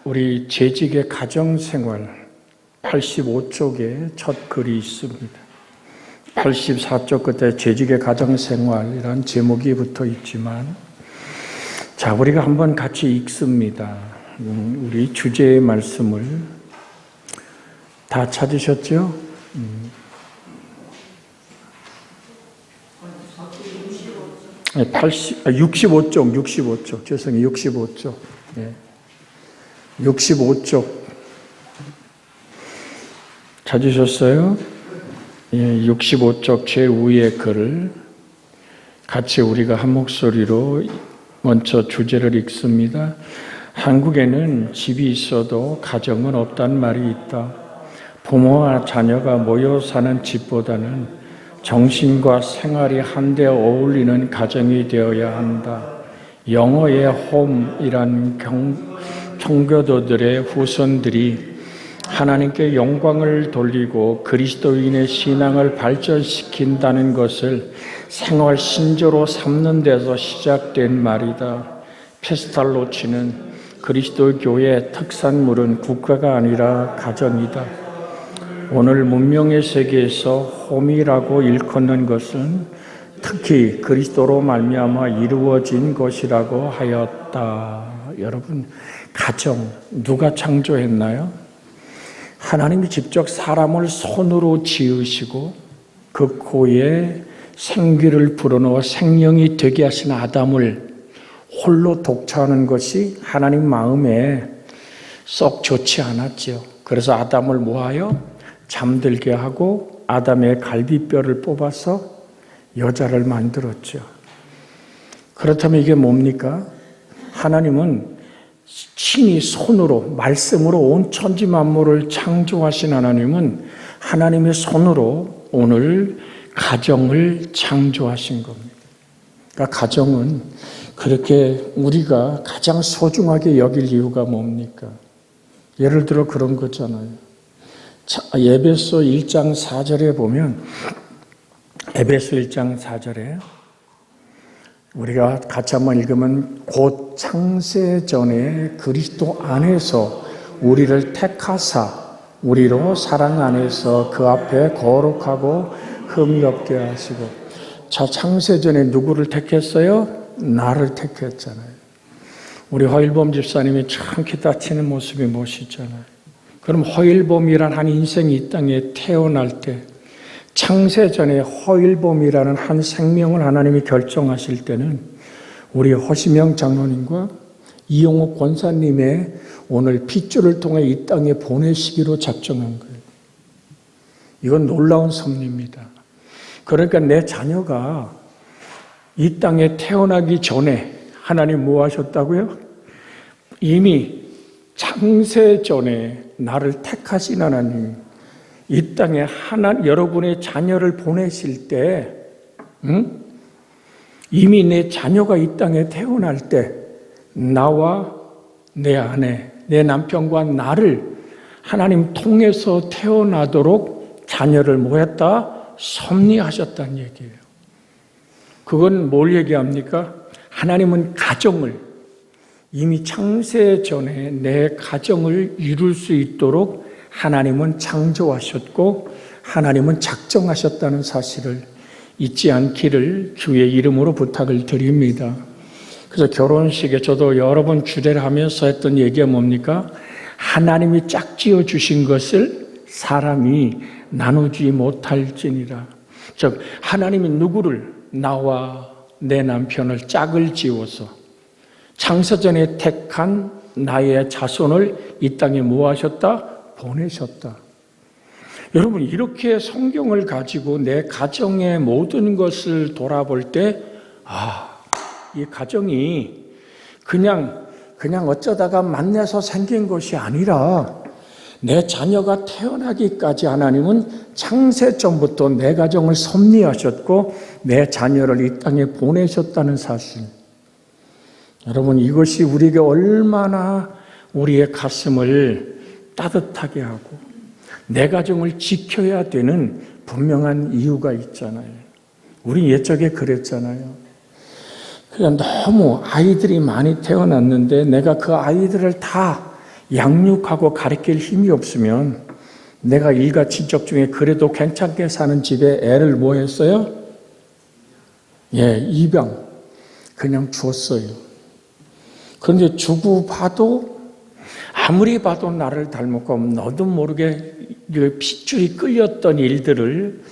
우리 재직의 가정생활 85쪽에 첫 글이 있습니다. 84쪽 끝에 재직의 가정생활이라는 제목이 붙어 있지만, 자, 우리가 한번 같이 읽습니다. 우리 주제의 말씀을 다 찾으셨죠? 65쪽, 죄송해요. 65쪽. 예. 65쪽. 찾으셨어요? 예, 65쪽 제위의 글을 같이 우리가 한 목소리로 먼저 주제를 읽습니다. 한국에는 집이 있어도 가정은 없다는 말이 있다. 부모와 자녀가 모여 사는 집보다는 정신과 생활이 한데 어울리는 가정이 되어야 한다. 영어의 홈이란 청교도들의 후손들이 하나님께 영광을 돌리고 그리스도인의 신앙을 발전시킨다는 것을 생활 신조로 삼는 데서 시작된 말이다. 페스탈로치는 그리스도 교회의 특산물은 국가가 아니라 가정이다. 오늘 문명의 세계에서 홈이라고 일컫는 것은 특히 그리스도로 말미암아 이루어진 것이라고 하였다. 여러분, 가정 누가 창조했나요? 하나님이 직접 사람을 손으로 지으시고 그 코에 생기를 불어넣어 생명이 되게 하신 아담을 홀로 독차하는 것이 하나님 마음에 썩 좋지 않았죠. 그래서 아담을 모아요 잠들게 하고 아담의 갈비뼈를 뽑아서 여자를 만들었죠. 그렇다면 이게 뭡니까? 하나님은 친히 손으로, 말씀으로 온 천지 만물을 창조하신 하나님은 하나님의 손으로 오늘 가정을 창조하신 겁니다. 그러니까 가정은 그렇게 우리가 가장 소중하게 여길 이유가 뭡니까? 예를 들어 그런 거잖아요. 에베소 1장 4절에 보면, 에베소 1장 4절에 우리가 같이 한번 읽으면, 곧 창세 전에 그리스도 안에서 우리를 택하사 우리로 사랑 안에서 그 앞에 거룩하고 흠이 없게 하시고. 자, 창세 전에 누구를 택했어요? 나를 택했잖아요. 우리 허일범 집사님이 참 기타 치는 모습이 멋있잖아요. 그럼 허일범이란 한 인생이 이 땅에 태어날 때, 창세 전에 허일범이라는 한 생명을 하나님이 결정하실 때는 우리 허시명 장로님과 이용옥 권사님의 오늘 핏줄을 통해 이 땅에 보내시기로 작정한 거예요. 이건 놀라운 섭리입니다. 그러니까 내 자녀가 이 땅에 태어나기 전에 하나님 뭐 하셨다고요? 이미 창세 전에 나를 택하신 하나님, 이 땅에 여러분의 자녀를 보내실 때, 이미 내 자녀가 이 땅에 태어날 때 나와 내 아내, 내 남편과 나를 하나님 통해서 태어나도록 자녀를 뭐 했다? 섭리하셨다는 얘기예요. 그건 뭘 얘기합니까? 하나님은 가정을 이미 창세 전에 내 가정을 이룰 수 있도록 하나님은 창조하셨고 하나님은 작정하셨다는 사실을 잊지 않기를 주의 이름으로 부탁을 드립니다. 그래서 결혼식에 저도 여러 번 주례를 하면서 했던 얘기가 뭡니까? 하나님이 짝지어 주신 것을 사람이 나누지 못할지니라. 즉 하나님이 누구를, 나와 내 남편을 짝을 지어서 창세전에 택한 나의 자손을 이 땅에 모아셨다? 보내셨다. 여러분, 이렇게 성경을 가지고 내 가정의 모든 것을 돌아볼 때, 이 가정이 그냥 어쩌다가 만나서 생긴 것이 아니라 내 자녀가 태어나기까지 하나님은 창세 전부터 내 가정을 섭리하셨고 내 자녀를 이 땅에 보내셨다는 사실. 여러분, 이것이 우리에게 얼마나 우리의 가슴을 따뜻하게 하고 내 가정을 지켜야 되는 분명한 이유가 있잖아요. 우리 옛적에 그랬잖아요. 그냥 너무 아이들이 많이 태어났는데 내가 그 아이들을 다 양육하고 가르칠 힘이 없으면 내가 일가 친척 중에 그래도 괜찮게 사는 집에 애를 뭐 했어요? 입양. 그냥 주었어요. 그런데 주고 봐도 아무리 봐도 나를 닮았고 너도 모르게 핏줄이 끌렸던 일들을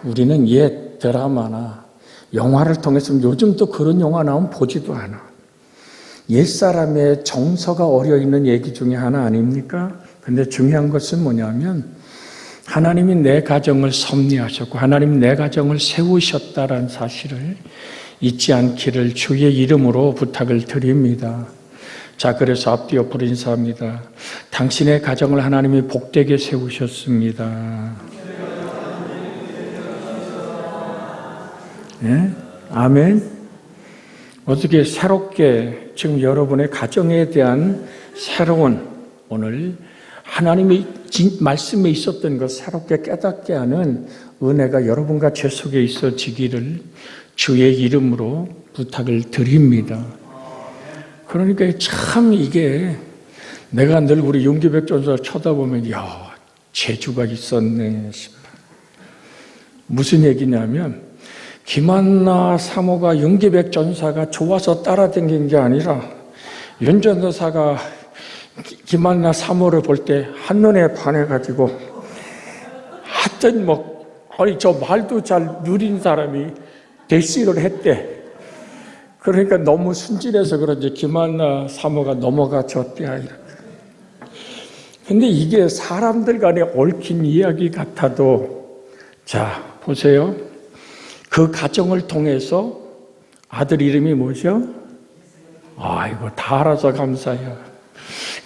우리는 옛 드라마나 영화를 통해서 요즘도 그런 영화 나오면 보지도 않아. 옛사람의 정서가 어려있는 얘기 중에 하나 아닙니까? 근데 중요한 것은 뭐냐면 하나님이 내 가정을 섭리하셨고 하나님이 내 가정을 세우셨다는 사실을 잊지 않기를 주의 이름으로 부탁을 드립니다. 자, 그래서 앞뒤 옆으로 인사합니다. 당신의 가정을 하나님이 복되게 세우셨습니다. 네? 아멘. 어떻게 새롭게 지금 여러분의 가정에 대한 새로운 오늘 하나님의 말씀에 있었던 것 새롭게 깨닫게 하는 은혜가 여러분과 제 속에 있어지기를 주의 이름으로 부탁을 드립니다. 그러니까 참 이게 내가 늘 우리 윤기백 전사 쳐다보면 재주가 있었네 싶어. 무슨 얘기냐면 김한나 사모가 윤기백 전사가 좋아서 따라다닌 게 아니라 윤 전사가 김한나 사모를 볼 때 한눈에 반해가지고 하여튼 저 말도 잘 누린 사람이 대시를 했대. 그러니까 너무 순진해서 그런지 김한나 사모가 넘어가졌대. 근데 이게 사람들 간에 얽힌 이야기 같아도 자 보세요. 그 가정을 통해서 아들 이름이 뭐죠? 아이고 다 알아서 감사해요.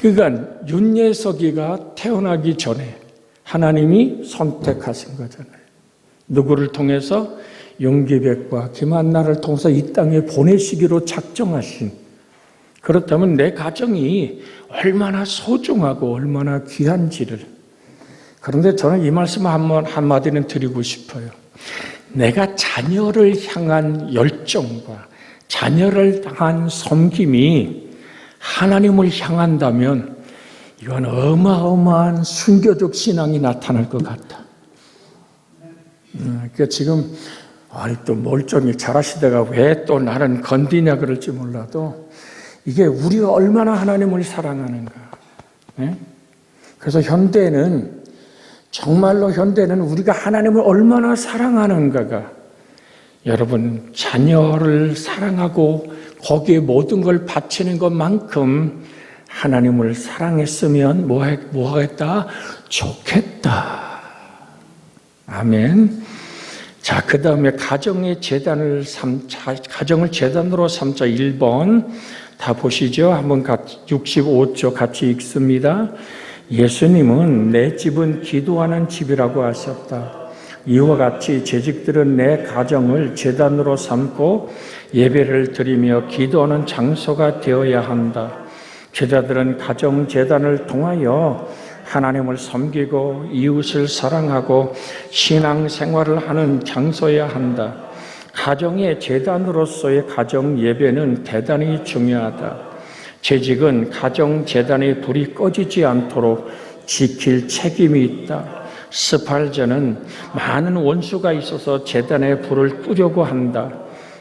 그러니까 윤예석이가 태어나기 전에 하나님이 선택하신 거잖아요. 누구를 통해서? 윤기백과 김한나를 통해서 이 땅에 보내시기로 작정하신. 그렇다면 내 가정이 얼마나 소중하고 얼마나 귀한지를. 그런데 저는 이 말씀 한마디는 드리고 싶어요. 내가 자녀를 향한 열정과 자녀를 향한 섬김이 하나님을 향한다면 이건 어마어마한 순교적 신앙이 나타날 것 같다. 그러니까 지금 또 멀쩡히 잘하시다가 왜 또 나는 건드냐 그럴지 몰라도 이게 우리가 얼마나 하나님을 사랑하는가. 그래서 정말로 현대는 우리가 하나님을 얼마나 사랑하는가가 여러분 자녀를 사랑하고 거기에 모든 걸 바치는 것만큼 하나님을 사랑했으면 뭐 하겠다? 좋겠다. 아멘. 자, 그 다음에 가정을 재단으로 삼자 1번 다 보시죠. 한번 65조 같이 읽습니다. 예수님은 내 집은 기도하는 집이라고 하셨다. 이와 같이 재직들은 내 가정을 재단으로 삼고 예배를 드리며 기도하는 장소가 되어야 한다. 제자들은 가정 재단을 통하여 하나님을 섬기고 이웃을 사랑하고 신앙생활을 하는 장소여야 한다. 가정의 재단으로서의 가정 예배는 대단히 중요하다. 재직은 가정 재단의 불이 꺼지지 않도록 지킬 책임이 있다. 스팔전은 많은 원수가 있어서 재단에 불을 끄려고 한다.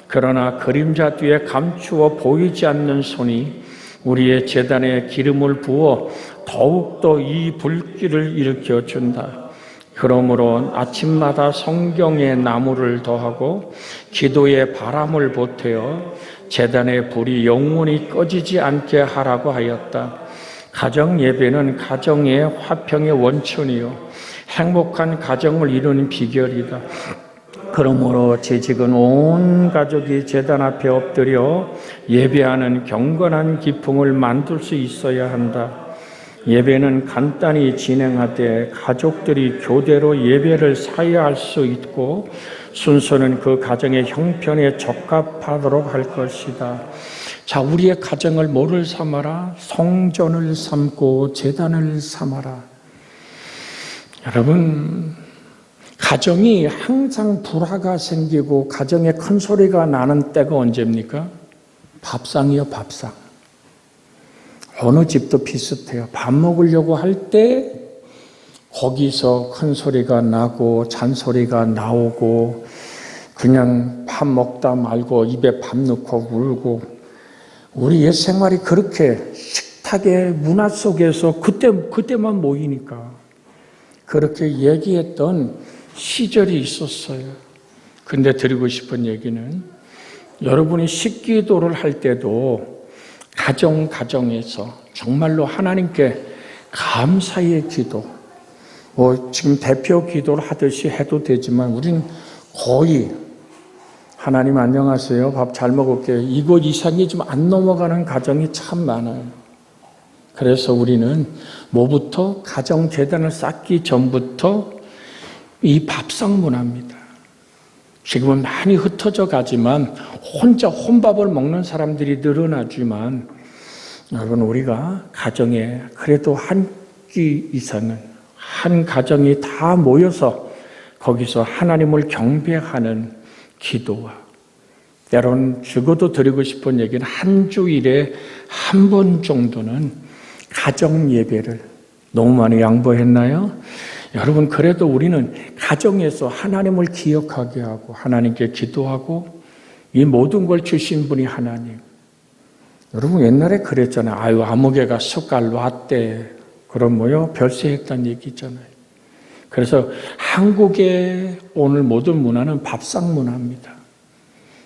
그러나 그림자 뒤에 감추어 보이지 않는 손이 우리의 재단에 기름을 부어 더욱더 이 불길을 일으켜준다. 그러므로 아침마다 성경의 나무를 더하고 기도의 바람을 보태어 재단의 불이 영원히 꺼지지 않게 하라고 하였다. 가정 예배는 가정의 화평의 원천이요 행복한 가정을 이루는 비결이다. 그러므로 재직은 온 가족이 제단 앞에 엎드려 예배하는 경건한 기풍을 만들 수 있어야 한다. 예배는 간단히 진행하되 가족들이 교대로 예배를 사회할 수 있고 순서는 그 가정의 형편에 적합하도록 할 것이다. 자, 우리의 가정을 뭐를 삼아라? 성전을 삼고 제단을 삼아라. 여러분, 가정이 항상 불화가 생기고 가정에 큰 소리가 나는 때가 언제입니까? 밥상이요, 밥상. 어느 집도 비슷해요. 밥 먹으려고 할 때 거기서 큰 소리가 나고 잔소리가 나오고 그냥 밥 먹다 말고 입에 밥 넣고 울고 우리 옛 생활이 그렇게 식탁의 문화 속에서 그때만 모이니까 그렇게 얘기했던 시절이 있었어요. 근데 드리고 싶은 얘기는 여러분이 식기도를 할 때도 가정에서 정말로 하나님께 감사의 기도, 지금 대표 기도를 하듯이 해도 되지만 우리는 거의 하나님 안녕하세요. 밥 잘 먹을게요. 이것 이상이 좀 안 넘어가는 가정이 참 많아요. 그래서 우리는 뭐부터 가정 재단을 쌓기 전부터 이 밥상 문화입니다. 지금은 많이 흩어져 가지만 혼자 혼밥을 먹는 사람들이 늘어나지만 여러분 우리가 가정에 그래도 한 끼 이상은 한 가정이 다 모여서 거기서 하나님을 경배하는 기도와 때로는 적어도 드리고 싶은 얘기는 한 주일에 한 번 정도는 가정 예배를 너무 많이 양보했나요? 여러분 그래도 우리는 가정에서 하나님을 기억하게 하고 하나님께 기도하고 이 모든 걸 주신 분이 하나님. 여러분 옛날에 그랬잖아요. 아유 아무개가 숟갈 놨대. 그럼 별세했다는 얘기 있잖아요. 그래서 한국의 오늘 모든 문화는 밥상 문화입니다.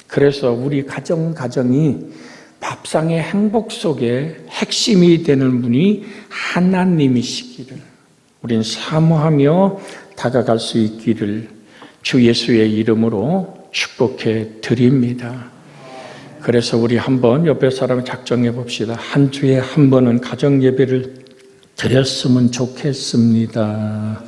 그래서 우리 가정이 밥상의 행복 속에 핵심이 되는 분이 하나님이시기를 우린 사모하며 다가갈 수 있기를 주 예수의 이름으로 축복해 드립니다. 그래서 우리 한번 옆에 사람을 작정해 봅시다. 한 주에 한 번은 가정 예배를 드렸으면 좋겠습니다.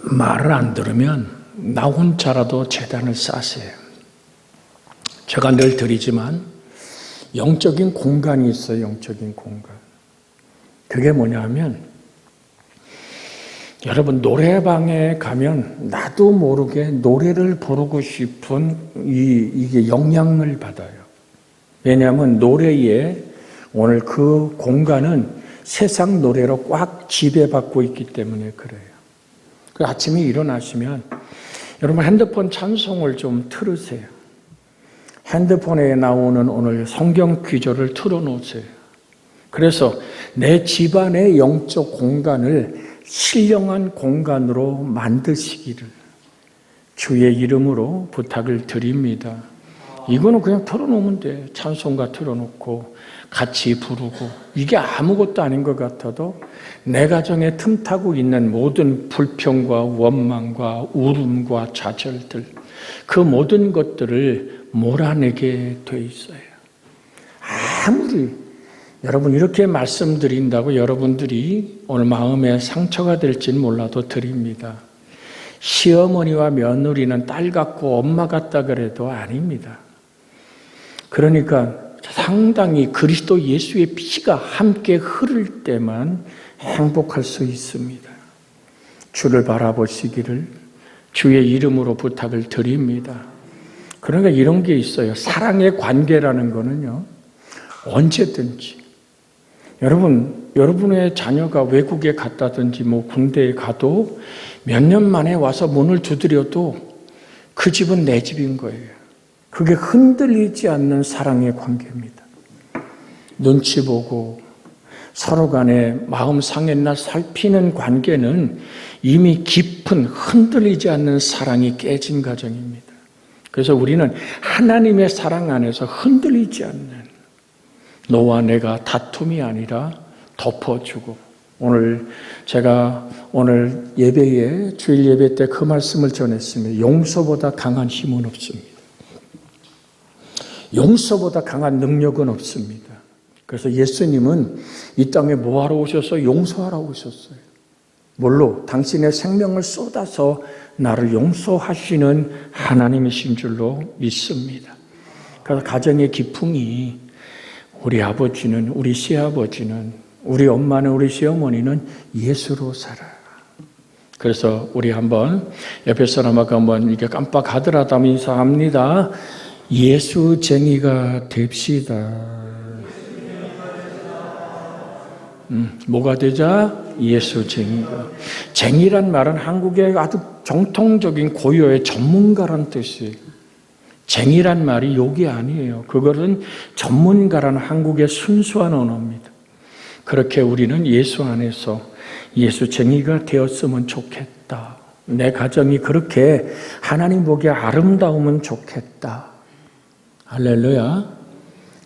말을 안 들으면 나 혼자라도 제단을 쌓으세요. 제가 늘 드리지만 영적인 공간이 있어요. 영적인 공간. 그게 뭐냐면 여러분 노래방에 가면 나도 모르게 노래를 부르고 싶은 이게 영향을 받아요. 왜냐하면 노래에 오늘 그 공간은 세상 노래로 꽉 지배받고 있기 때문에 그래요. 그 아침에 일어나시면 여러분 핸드폰 찬송을 좀 틀으세요. 핸드폰에 나오는 오늘 성경 귀조를 틀어놓으세요. 그래서 내 집안의 영적 공간을 신령한 공간으로 만드시기를 주의 이름으로 부탁을 드립니다. 이거는 그냥 틀어놓으면 돼. 찬송가 틀어놓고 같이 부르고 이게 아무것도 아닌 것 같아도 내 가정에 틈타고 있는 모든 불평과 원망과 울음과 좌절들 그 모든 것들을 몰아내게 돼 있어요. 아무리 여러분 이렇게 말씀드린다고 여러분들이 오늘 마음에 상처가 될지는 몰라도 드립니다. 시어머니와 며느리는 딸 같고 엄마 같다 그래도 아닙니다. 그러니까 상당히 그리스도 예수의 피가 함께 흐를 때만 행복할 수 있습니다. 주를 바라보시기를 주의 이름으로 부탁을 드립니다. 그러니까 이런 게 있어요. 사랑의 관계라는 거는요. 언제든지 여러분의 자녀가 외국에 갔다든지 군대에 가도 몇 년 만에 와서 문을 두드려도 그 집은 내 집인 거예요. 그게 흔들리지 않는 사랑의 관계입니다. 눈치 보고 서로 간에 마음 상했나 살피는 관계는 이미 깊은 흔들리지 않는 사랑이 깨진 가정입니다. 그래서 우리는 하나님의 사랑 안에서 흔들리지 않는 너와 내가 다툼이 아니라 덮어주고 제가 오늘 예배에 주일 예배 때 그 말씀을 전했습니다. 용서보다 강한 힘은 없습니다. 용서보다 강한 능력은 없습니다. 그래서 예수님은 이 땅에 뭐하러 오셔서 용서하러 오셨어요. 뭘로? 당신의 생명을 쏟아서 나를 용서하시는 하나님이신 줄로 믿습니다. 그래서 가정의 기풍이 우리 아버지는, 우리 시아버지는, 우리 엄마는, 우리 시어머니는 예수로 살아. 그래서 우리 한번 옆에 사람하고 한번 이렇게 깜빡하더라도 인사합니다. 예수쟁이가 됩시다. 뭐가 되자? 예수쟁이가. 쟁이란 말은 한국의 아주 정통적인 고유의 전문가란 뜻이에요. 쟁이란 말이 욕이 아니에요. 그것은 전문가라는 한국의 순수한 언어입니다. 그렇게 우리는 예수 안에서 예수쟁이가 되었으면 좋겠다. 내 가정이 그렇게 하나님 보기에 아름다우면 좋겠다. 할렐루야.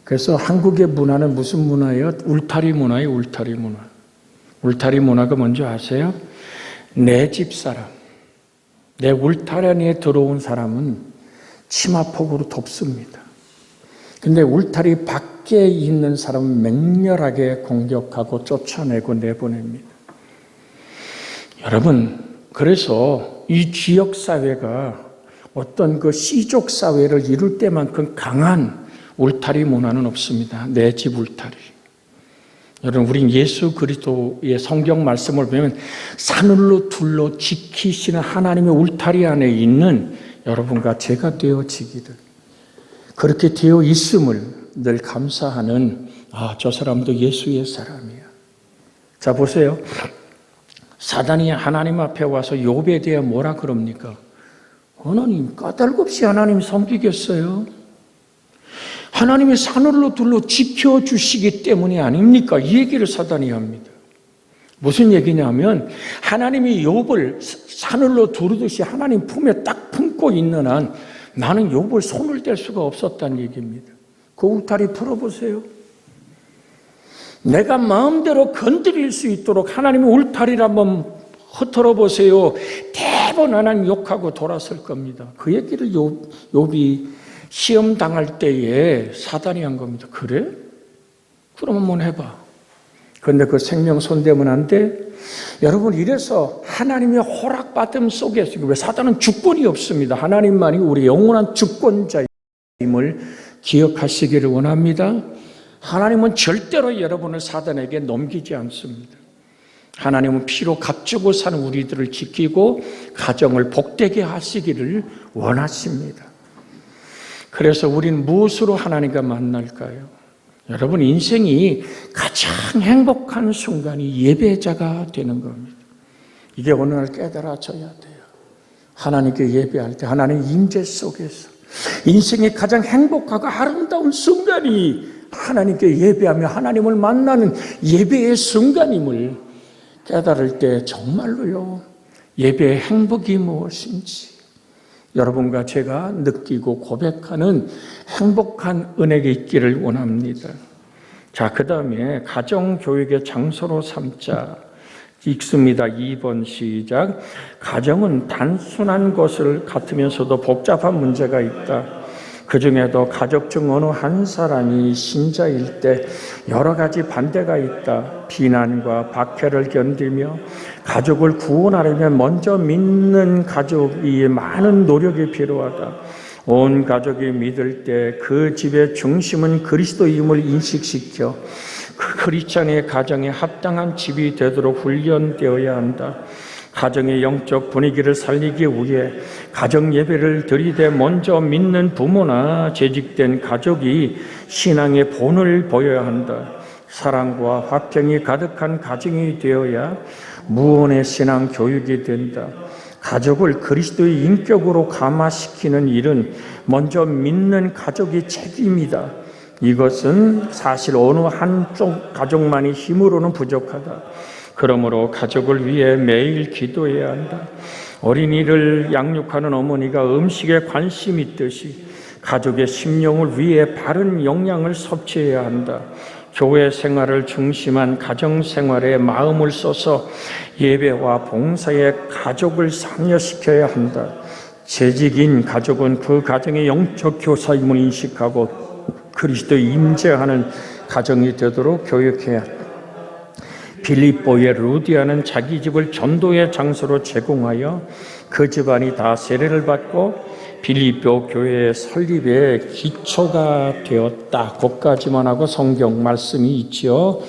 그래서 한국의 문화는 무슨 문화예요? 울타리 문화예요. 울타리 문화. 울타리 문화가 뭔지 아세요? 내 집사람, 내 울타리 안에 들어온 사람은 치마폭으로 덮습니다. 근데 울타리 밖에 있는 사람은 맹렬하게 공격하고 쫓아내고 내보냅니다. 여러분, 그래서 이 지역사회가 어떤 그 씨족사회를 이룰 때만큼 강한 울타리 문화는 없습니다. 내 집 울타리. 여러분, 우린 예수 그리스도의 성경 말씀을 보면 사늘로 둘러 지키시는 하나님의 울타리 안에 있는 여러분과 제가 되어지기를, 그렇게 되어 있음을 늘 감사하는, 저 사람도 예수의 사람이야. 자, 보세요. 사단이 하나님 앞에 와서 욥에 대해 뭐라 그럽니까? 하나님, 까닭없이 하나님 섬기겠어요? 하나님의 사늘로 둘러 지켜주시기 때문이 아닙니까? 이 얘기를 사단이 합니다. 무슨 얘기냐면 하나님이 욥을 사늘로 두르듯이 하나님 품에 딱 품고 있는 한 나는 욥을 손을 댈 수가 없었다는 얘기입니다. 그 울타리 풀어보세요. 내가 마음대로 건드릴 수 있도록 하나님의 울타리를 한번 흩어러 보세요. 대번 하나님 욕하고 돌아설 겁니다. 그 얘기를 욥이 시험 당할 때에 사단이 한 겁니다. 그래? 그럼 한번 해봐. 그런데 그 생명 손대면 안 돼? 여러분, 이래서 하나님의 허락받음 속에서, 왜 사단은 주권이 없습니다. 하나님만이 우리 영원한 주권자임을 기억하시기를 원합니다. 하나님은 절대로 여러분을 사단에게 넘기지 않습니다. 하나님은 피로 값주고 사는 우리들을 지키고 가정을 복되게 하시기를 원하십니다. 그래서 우리는 무엇으로 하나님과 만날까요? 여러분, 인생이 가장 행복한 순간이 예배자가 되는 겁니다. 이게 어느 날 깨달아져야 돼요. 하나님께 예배할 때 하나님 임재 속에서 인생의 가장 행복하고 아름다운 순간이 하나님께 예배하며 하나님을 만나는 예배의 순간임을 깨달을 때 정말로요, 예배의 행복이 무엇인지 여러분과 제가 느끼고 고백하는 행복한 은혜가 있기를 원합니다. 자, 그 다음에 가정교육의 장소로 삼자. 읽습니다. 2번 시작. 가정은 단순한 것을 같으면서도 복잡한 문제가 있다. 그 중에도 가족 중 어느 한 사람이 신자일 때 여러 가지 반대가 있다. 비난과 박해를 견디며 가족을 구원하려면 먼저 믿는 가족이 많은 노력이 필요하다. 온 가족이 믿을 때 그 집의 중심은 그리스도임을 인식시켜 그 크리스찬의 가정에 합당한 집이 되도록 훈련되어야 한다. 가정의 영적 분위기를 살리기 위해 가정 예배를 드리되 먼저 믿는 부모나 재직된 가족이 신앙의 본을 보여야 한다. 사랑과 화평이 가득한 가정이 되어야 무언의 신앙 교육이 된다. 가족을 그리스도의 인격으로 감화시키는 일은 먼저 믿는 가족의 책임이다. 이것은 사실 어느 한쪽 가족만의 힘으로는 부족하다. 그러므로 가족을 위해 매일 기도해야 한다. 어린이를 양육하는 어머니가 음식에 관심 있듯이 가족의 심령을 위해 바른 영양을 섭취해야 한다. 교회 생활을 중심한 가정 생활에 마음을 써서 예배와 봉사에 가족을 참여시켜야 한다. 재직인 가족은 그 가정의 영적 교사임을 인식하고 그리스도의 임재하는 가정이 되도록 교육해야 한다. 빌립보의 루디아는 자기 집을 전도의 장소로 제공하여 그 집안이 다 세례를 받고 빌립보 교회의 설립의 기초가 되었다. 거기까지만 하고 성경 말씀이 있죠.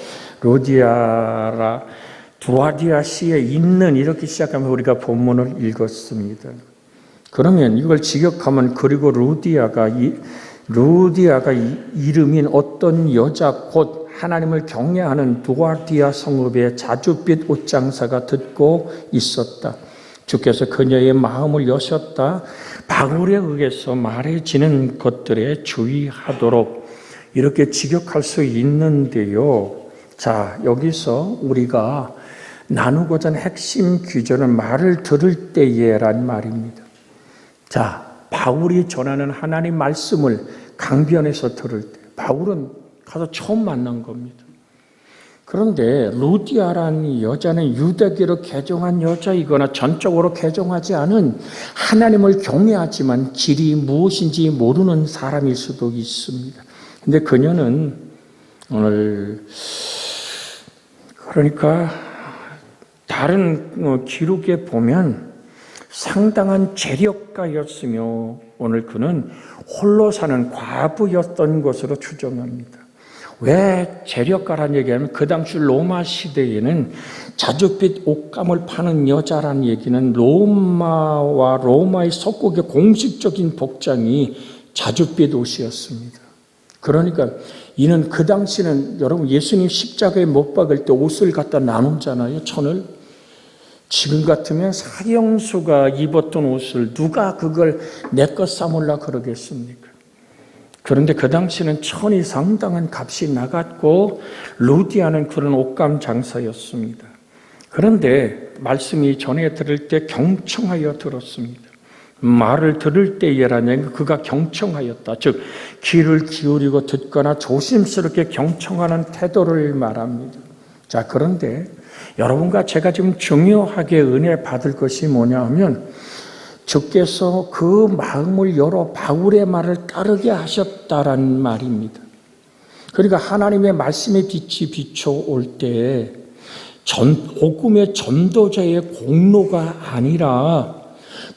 두아디아시에 있는, 이렇게 시작하면 우리가 본문을 읽었습니다. 그러면 이걸 직역하면 그리고 루디아가 이름인 어떤 여자 곧 하나님을 경외하는 두아디아 성읍의 자줏빛 옷장사가 듣고 있었다. 주께서 그녀의 마음을 여셨다. 바울에 의해서 말해지는 것들에 주의하도록 이렇게 직역할 수 있는데요. 자, 여기서 우리가 나누고자 하는 핵심 귀절은 말을 들을 때에란 말입니다. 자, 바울이 전하는 하나님 말씀을 강변에서 들을 때 바울은 가서 처음 만난 겁니다. 그런데 루디아라는 여자는 유대교로 개종한 여자이거나 전적으로 개종하지 않은 하나님을 경외하지만 길이 무엇인지 모르는 사람일 수도 있습니다. 근데 그녀는 오늘 그러니까 다른 기록에 보면 상당한 재력가였으며 오늘 그는 홀로 사는 과부였던 것으로 추정합니다. 왜 재력가란 얘기하면 그 당시 로마 시대에는 자줏빛 옷감을 파는 여자라는 얘기는 로마와 로마의 속국의 공식적인 복장이 자줏빛 옷이었습니다. 그러니까 이는 그 당시는 여러분 예수님 십자가에 못 박을 때 옷을 갖다 나누잖아요. 천을. 지금 같으면 사형수가 입었던 옷을 누가 그걸 내 것 삼으려 그러겠습니까? 그런데 그 당시는 천이 상당한 값이 나갔고 루디아는 그런 옷감 장사였습니다. 그런데 말씀이 전해 들을 때 경청하여 들었습니다. 말을 들을 때에라는 그가 경청하였다. 즉 귀를 기울이고 듣거나 조심스럽게 경청하는 태도를 말합니다. 자, 그런데 여러분과 제가 지금 중요하게 은혜 받을 것이 뭐냐 하면 주께서 그 마음을 열어 바울의 말을 따르게 하셨다라는 말입니다. 그러니까 하나님의 말씀의 빛이 비춰올 때 복음의 전도자의 공로가 아니라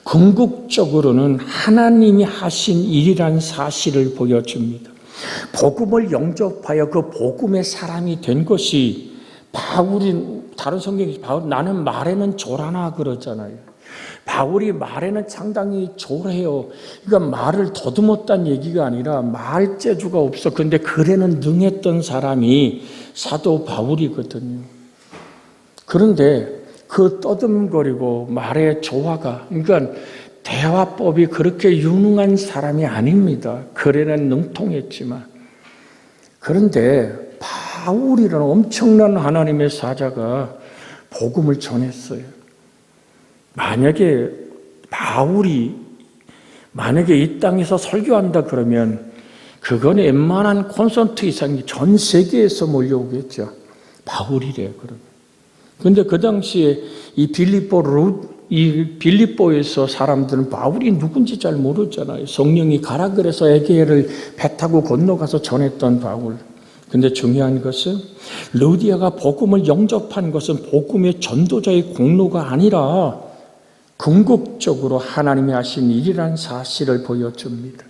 궁극적으로는 하나님이 하신 일이라는 사실을 보여줍니다. 복음을 영접하여 그 복음의 사람이 된 것이 바울이 다른 성경이 나는 말에는 조라나 그러잖아요. 바울이 말에는 상당히 조해요. 그러니까 말을 더듬었다는 얘기가 아니라 말 재주가 없어. 근데 글에는 능했던 사람이 사도 바울이거든요. 그런데 그 떠듬거리고 말의 조화가 그러니까 대화법이 그렇게 유능한 사람이 아닙니다. 글에는 능통했지만. 그런데 바울이라는 엄청난 하나님의 사자가 복음을 전했어요. 만약에 바울이 이 땅에서 설교한다 그러면 그건 웬만한 콘서트 이상이 전 세계에서 몰려오겠죠. 바울이래 그러면. 그런데 그 당시에 이 빌립보에서 사람들은 바울이 누군지 잘 모르잖아요. 성령이 가라 그래서 에게를 배 타고 건너가서 전했던 바울. 근데 중요한 것은 루디아가 복음을 영접한 것은 복음의 전도자의 공로가 아니라 궁극적으로 하나님이 하신 일이라는 사실을 보여줍니다.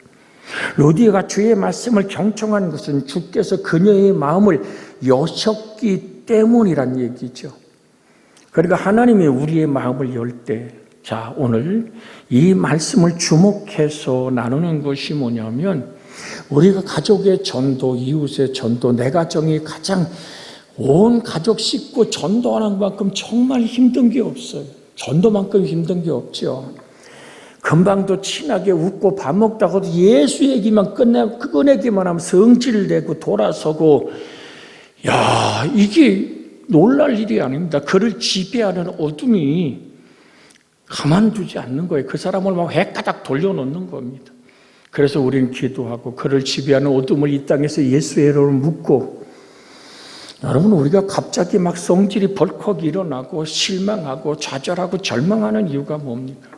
루디아가 주의 말씀을 경청한 것은 주께서 그녀의 마음을 여셨기 때문이란 얘기죠. 그러니까 하나님이 우리의 마음을 열 때, 자, 오늘 이 말씀을 주목해서 나누는 것이 뭐냐면 우리가 가족의 전도, 이웃의 전도, 내 가정이 가장 온 가족 식구 전도하는 만큼 정말 힘든 게 없어요. 전도만큼 힘든 게 없죠. 금방도 친하게 웃고 밥 먹다가도 예수 얘기만 꺼내기만 하면 성질을 내고 돌아서고, 야, 이게 놀랄 일이 아닙니다. 그를 지배하는 어둠이 가만두지 않는 거예요. 그 사람을 막 헷가닥 돌려놓는 겁니다. 그래서 우리는 기도하고 그를 지배하는 어둠을 이 땅에서 예수의 이름으로 묶고, 여러분 우리가 갑자기 막 성질이 벌컥 일어나고 실망하고 좌절하고 절망하는 이유가 뭡니까?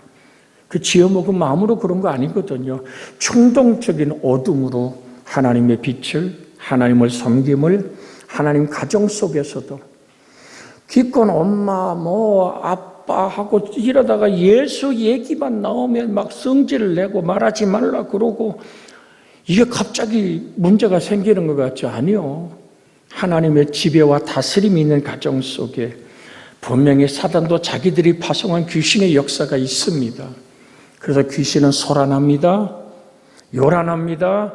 그 지어먹은 마음으로 그런 거 아니거든요. 충동적인 어둠으로 하나님의 빛을, 하나님을 섬김을, 하나님 가정 속에서도 기껏 엄마 아빠하고 이러다가 예수 얘기만 나오면 막 성질을 내고 말하지 말라 그러고, 이게 갑자기 문제가 생기는 것 같죠? 아니요. 하나님의 지배와 다스림이 있는 가정 속에 분명히 사단도 자기들이 파송한 귀신의 역사가 있습니다. 그래서 귀신은 소란합니다. 요란합니다.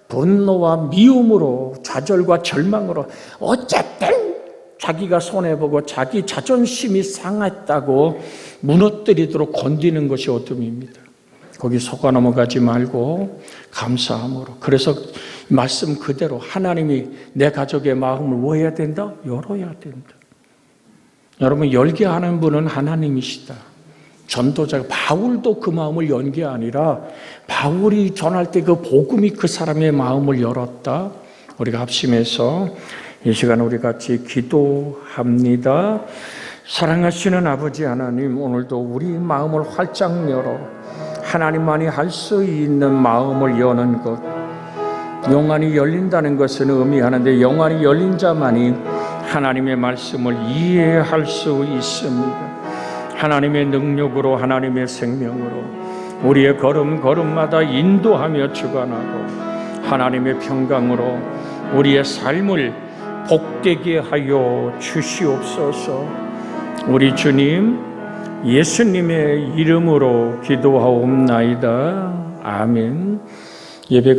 분노와 미움으로, 좌절과 절망으로 어쨌든 자기가 손해보고 자기 자존심이 상했다고 무너뜨리도록 건드리는 것이 어둠입니다. 거기 속아 넘어가지 말고 감사함으로. 그래서 말씀 그대로 하나님이 내 가족의 마음을 뭐 해야 된다? 열어야 된다. 여러분, 열게 하는 분은 하나님이시다. 전도자 바울도 그 마음을 연 게 아니라 바울이 전할 때 그 복음이 그 사람의 마음을 열었다. 우리가 합심해서 이 시간 우리 같이 기도합니다. 사랑하시는 아버지 하나님, 오늘도 우리 마음을 활짝 열어 하나님만이 할 수 있는 마음을 여는 것, 영안이 열린다는 것은 의미하는데 영안이 열린 자만이 하나님의 말씀을 이해할 수 있습니다. 하나님의 능력으로, 하나님의 생명으로 우리의 걸음걸음마다 인도하며 주관하고 하나님의 평강으로 우리의 삶을 복되게 하여 주시옵소서. 우리 주님 예수님의 이름으로 기도하옵나이다. 아멘. 예배가